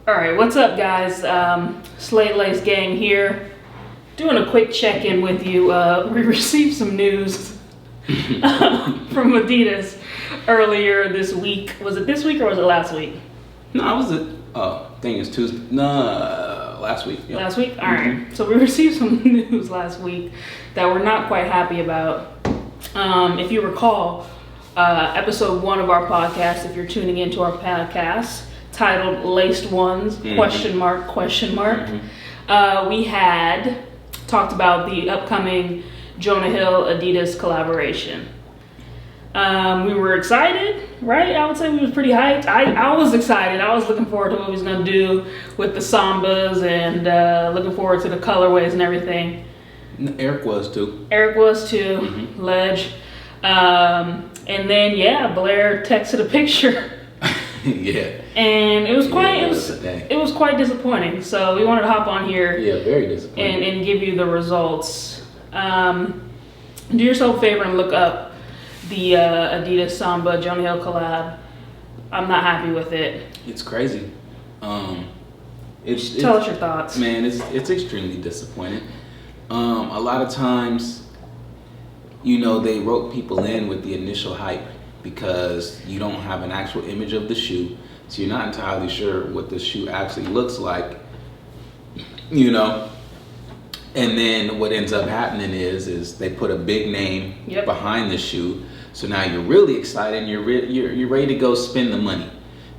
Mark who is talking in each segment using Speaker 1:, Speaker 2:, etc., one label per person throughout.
Speaker 1: All right, what's up, guys? Slate Lace Gang here. Doing a quick check-in with you. We received some news from Adidas earlier this week. Was it this week or was it last week?
Speaker 2: No, I think it's Tuesday. No, last week. Yep.
Speaker 1: Last week? All right. So we received some news last week that we're not quite happy about. If you recall, episode 1 of our podcast, if you're tuning into our podcast, titled Laced Ones, question mark. We had talked about the upcoming Jonah Hill Adidas collaboration. We were excited, right? I would say we was pretty hyped. I was excited. I was looking forward to what he was going to do with the Sambas and looking forward to the colorways and everything.
Speaker 2: Eric was too.
Speaker 1: Ledge. And then, Blair texted a picture.
Speaker 2: Yeah.
Speaker 1: And it was quite disappointing. So we wanted to hop on here.
Speaker 2: Yeah, very disappointing.
Speaker 1: And give you the results. Do yourself a favor and look up the Adidas Samba Jonah Hill collab. I'm not happy with it.
Speaker 2: It's crazy.
Speaker 1: Tell us your thoughts.
Speaker 2: Man, it's extremely disappointing. A lot of times, they rope people in with the initial hype because you don't have an actual image of the shoe. So you're not entirely sure what the shoe actually looks like, And then what ends up happening is they put a big name behind the shoe. So now you're really excited and you're ready to go spend the money.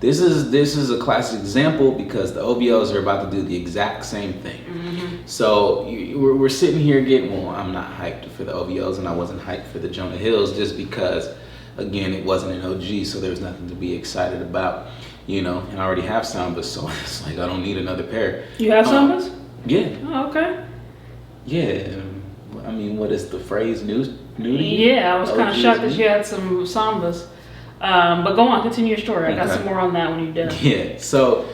Speaker 2: This is a classic example because the OVOs are about to do the exact same thing. Mm-hmm. So we're sitting here I'm not hyped for the OVOs and I wasn't hyped for the Jonah Hills just because, again, it wasn't an OG, so there's nothing to be excited about, and I already have Sambas, so it's like I don't need another pair.
Speaker 1: You have Sambas?
Speaker 2: Yeah.
Speaker 1: Oh, okay.
Speaker 2: Yeah. I mean, what is the phrase? Nudity?
Speaker 1: Yeah, I was kind of shocked that you had some Sambas. But go on, continue your story. I got some more on that when you're done.
Speaker 2: Yeah. So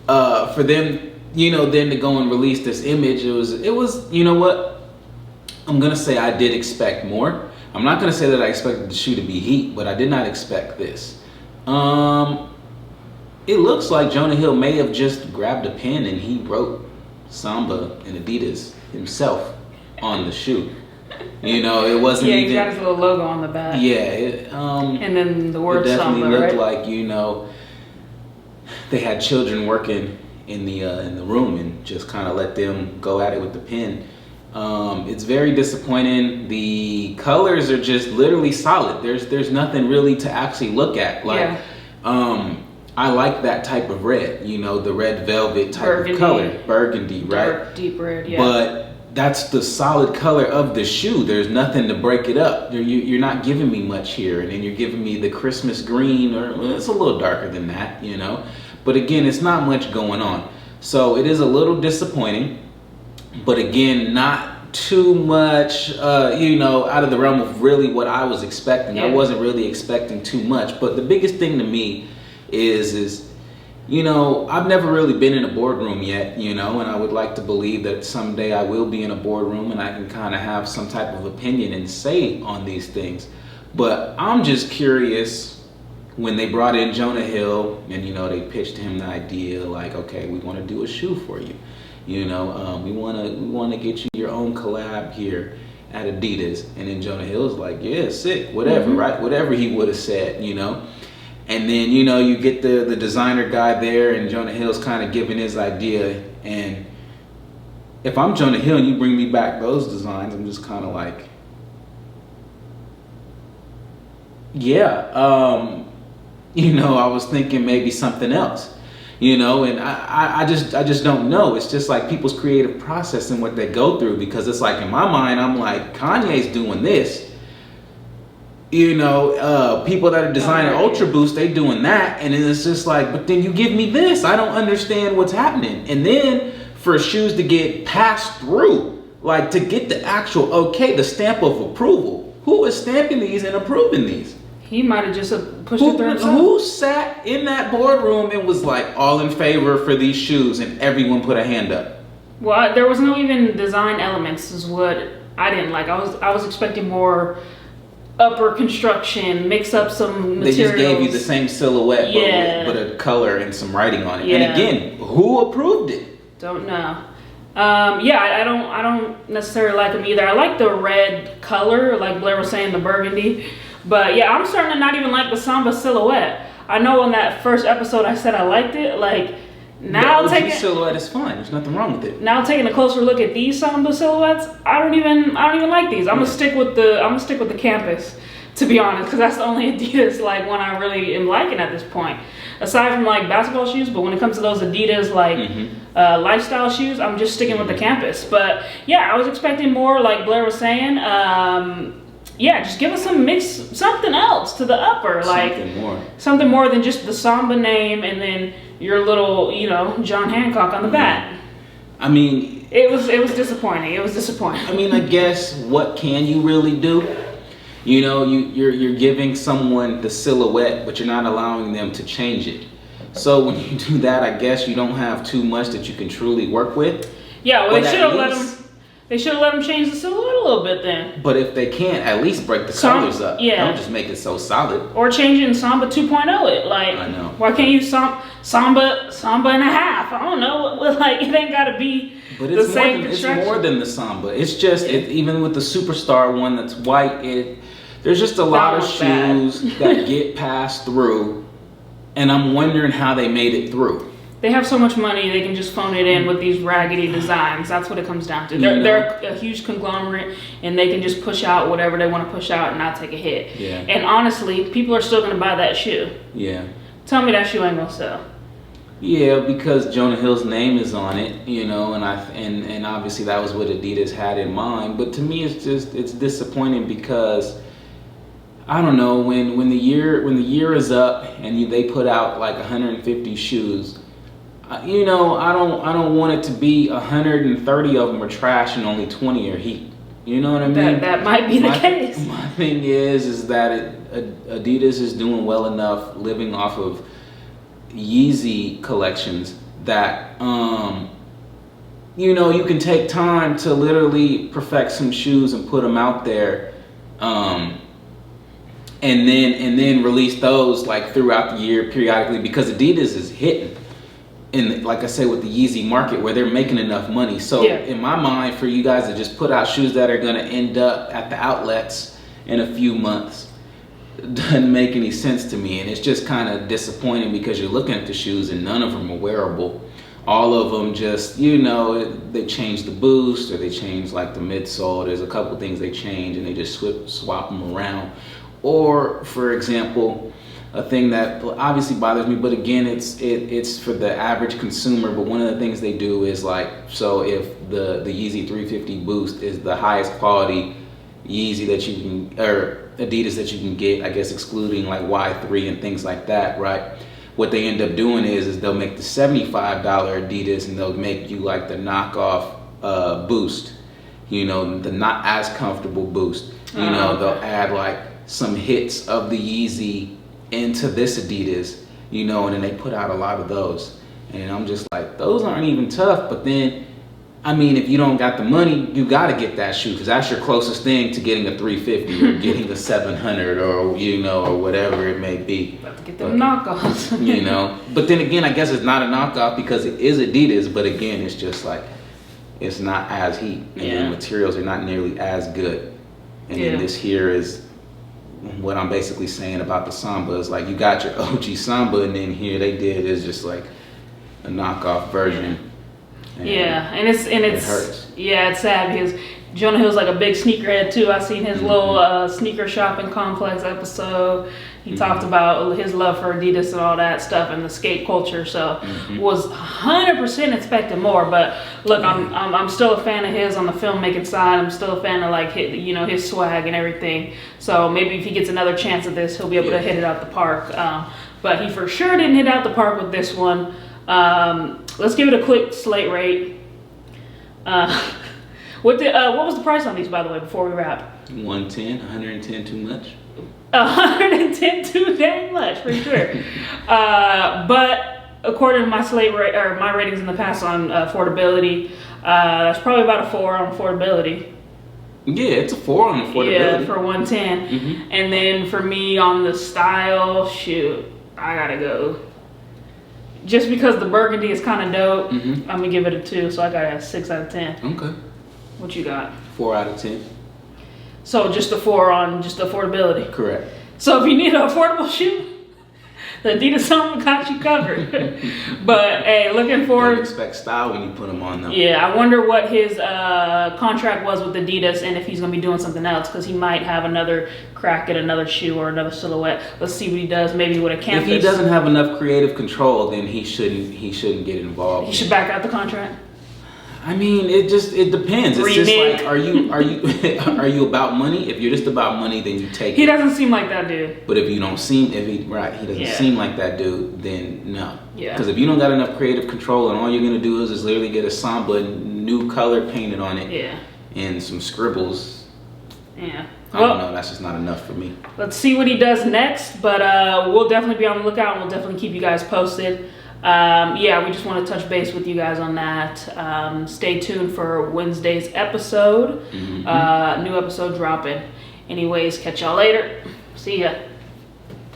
Speaker 2: for them, then to go and release this image, it was, you know what? I'm gonna say I did expect more. I'm not gonna say that I expected the shoe to be heat, but I did not expect this. It looks like Jonah Hill may have just grabbed a pen and he wrote Samba and Adidas himself on the shoe. It wasn't even.
Speaker 1: Yeah, he got his little logo on the back.
Speaker 2: Yeah.
Speaker 1: And then the word
Speaker 2: Samba. It definitely
Speaker 1: Samba,
Speaker 2: looked
Speaker 1: right?
Speaker 2: like they had children working in the room and just kind of let them go at it with the pen. It's very disappointing. The colors are just literally solid. There's nothing really to actually look at. I like that type of red. The red velvet type of color, burgundy, right?
Speaker 1: Dark, deep red. Yeah.
Speaker 2: But that's the solid color of the shoe. There's nothing to break it up. You're not giving me much here, and then you're giving me the Christmas green, or it's a little darker than that, But again, it's not much going on. So it is a little disappointing, but again, not too much, out of the realm of really what I was expecting. Yeah. I wasn't really expecting too much, but the biggest thing to me is I've never really been in a boardroom yet, and I would like to believe that someday I will be in a boardroom and I can kind of have some type of opinion and say on these things. But I'm just curious, when they brought in Jonah Hill and, they pitched him the idea like, okay, we want to do a shoe for you. We want to get you your own collab here at Adidas. And then Jonah Hill's like, yeah, sick, whatever, right? Whatever he would have said, And then, you get the designer guy there and Jonah Hill's kind of giving his idea. And if I'm Jonah Hill and you bring me back those designs, I'm just kind of like, I was thinking maybe something else, and I just don't know. It's just like people's creative process and what they go through, because it's like in my mind, I'm like, Kanye's doing this. People that are designing Ultra Boost, they doing that, and then it's just like, but then you give me this. I don't understand what's happening. And then for shoes to get passed through, like to get the actual the stamp of approval. Who is stamping these and approving these?
Speaker 1: He might have just pushed it through himself.
Speaker 2: Who sat in that boardroom and was like, all in favor for these shoes, and everyone put a hand up?
Speaker 1: Well, there was no even design elements is what I didn't like. I was expecting more upper construction, mix up some materials.
Speaker 2: They just gave you the same silhouette,
Speaker 1: Yeah.
Speaker 2: but a color and some writing on it.
Speaker 1: Yeah.
Speaker 2: And again, who approved it?
Speaker 1: Don't know. I don't necessarily like them either. I like the red color, like Blair was saying, the burgundy. But yeah, I'm starting to not even like the Samba silhouette. I know in that first episode I said I liked it. Like now
Speaker 2: the silhouette is fine. There's nothing wrong with it.
Speaker 1: Now taking a closer look at these Samba silhouettes, I don't even like these. I'm gonna stick with the campus, to be honest, because that's the only Adidas like one I really am liking at this point. Aside from like basketball shoes, but when it comes to those Adidas like lifestyle shoes, I'm just sticking with the campus. But yeah, I was expecting more, like Blair was saying. Just give us something else to the upper, like something more than just the Samba name and then your little, John Hancock on the back.
Speaker 2: I mean,
Speaker 1: it was disappointing. It was disappointing.
Speaker 2: I mean, I guess what can you really do? You're giving someone the silhouette, but you're not allowing them to change it. So when you do that, I guess you don't have too much that you can truly work with.
Speaker 1: Yeah, well, they should have let them. They should have let them change the silhouette a little bit then.
Speaker 2: But if they can't, at least break the colors up.
Speaker 1: Yeah.
Speaker 2: Don't just make it so solid.
Speaker 1: Or change it in Samba 2.0 it. Like,
Speaker 2: I know.
Speaker 1: Why can't you Samba and a half? I don't know. Like, it ain't got to be the same construction.
Speaker 2: It's more than the Samba. It's just, even with the Superstar one that's white, there's just a lot of shoes that get passed through. And I'm wondering how they made it through.
Speaker 1: They have so much money, they can just phone it in with these raggedy designs. That's what it comes down to. They're a huge conglomerate, and they can just push out whatever they want to push out and not take a hit.
Speaker 2: Yeah.
Speaker 1: And honestly, people are still going to buy that shoe.
Speaker 2: Yeah.
Speaker 1: Tell me that shoe ain't going to sell.
Speaker 2: Yeah, because Jonah Hill's name is on it, and obviously that was what Adidas had in mind. But to me, it's disappointing because I don't know, when the year is up and they put out like 150 shoes. I don't want it to be 130 of them are trash and only 20 are heat. You know what I mean?
Speaker 1: That might be the case.
Speaker 2: My thing is that Adidas is doing well enough living off of Yeezy collections that you can take time to literally perfect some shoes and put them out there, and then release those like throughout the year periodically, because Adidas is hitting. In, like I said, with the Yeezy market where they're making enough money. So in my mind, for you guys to just put out shoes that are going to end up at the outlets in a few months doesn't make any sense to me. And it's just kind of disappointing because you're looking at the shoes and none of them are wearable. All of them just, they change the boost or they change like the midsole. There's a couple things they change and they just swap them around. Or, for example, a thing that obviously bothers me, but again, it's for the average consumer. But one of the things they do is like, so if the Yeezy 350 Boost is the highest quality Yeezy that you can, or Adidas that you can get, I guess excluding like Y3 and things like that, right? What they end up doing is they'll make the $75 Adidas and they'll make you like the knockoff Boost, the not as comfortable Boost. They'll add like some hits of the Yeezy into this Adidas, and then they put out a lot of those. And I'm just like, those aren't even tough. But then, I mean, if you don't got the money, you got to get that shoe because that's your closest thing to getting a 350 or getting a 700 or, or whatever it may be.
Speaker 1: About to get them knockoffs.
Speaker 2: But then again, I guess it's not a knockoff because it is Adidas. But again, it's just like, it's not as heat. And the materials are not nearly as good. And then this here is what I'm basically saying about the Samba is like, you got your OG Samba and then here they did is just like a knockoff version. And
Speaker 1: it hurts. Yeah, it's sad because Jonah Hill's like a big sneakerhead too. I seen his little sneaker shopping complex episode. He talked about his love for Adidas and all that stuff and the skate culture. So was 100% expecting more. But look, I'm still a fan of his on the filmmaking side. I'm still a fan of like his swag and everything. So maybe if he gets another chance at this, he'll be able to hit it out the park. But he for sure didn't hit out the park with this one. Let's give it a quick slate rate. What was the price on these, by the way, before we wrap?
Speaker 2: 110 too much.
Speaker 1: 110 too dang much for sure. But according to my slate rate or my ratings in the past on affordability, that's probably about a 4 on affordability.
Speaker 2: Yeah, it's a 4 on affordability.
Speaker 1: Yeah, for 110.
Speaker 2: Mm-hmm.
Speaker 1: And then for me on the style, shoot, I gotta go. Just because the burgundy is kind of dope,
Speaker 2: Mm-hmm.
Speaker 1: I'm gonna give it a 2. So I got a 6 out of 10.
Speaker 2: Okay.
Speaker 1: What you got?
Speaker 2: 4 out of 10.
Speaker 1: So just a 4 on just affordability.
Speaker 2: Correct.
Speaker 1: So if you need an affordable shoe, the Adidas Summer got you covered. But hey, looking
Speaker 2: Don't
Speaker 1: forward.
Speaker 2: expect style when you put them on, though.
Speaker 1: Yeah, I wonder what his contract was with Adidas and if he's gonna be doing something else, because he might have another crack at another shoe or another silhouette. Let's see what he does. Maybe with a campus.
Speaker 2: If he doesn't have enough creative control, then he shouldn't get involved.
Speaker 1: He should back out the contract.
Speaker 2: I mean, it depends. It's just
Speaker 1: Remake.
Speaker 2: like, are you about money? If you're just about money, then you take
Speaker 1: He
Speaker 2: it.
Speaker 1: doesn't seem like that dude.
Speaker 2: But if he doesn't seem like that dude, then no.
Speaker 1: Yeah.
Speaker 2: Because if you don't got enough creative control and all you're gonna do is literally get a Samba new color painted on it,
Speaker 1: Yeah.
Speaker 2: and some scribbles,
Speaker 1: Yeah.
Speaker 2: I don't know. That's just not enough for me.
Speaker 1: Let's see what he does next, but we'll definitely be on the lookout and we'll definitely keep you guys posted. Yeah, we just want to touch base with you guys on that. Stay tuned for Wednesday's episode.
Speaker 2: Mm-hmm.
Speaker 1: New episode dropping. Anyways, catch y'all later. See ya.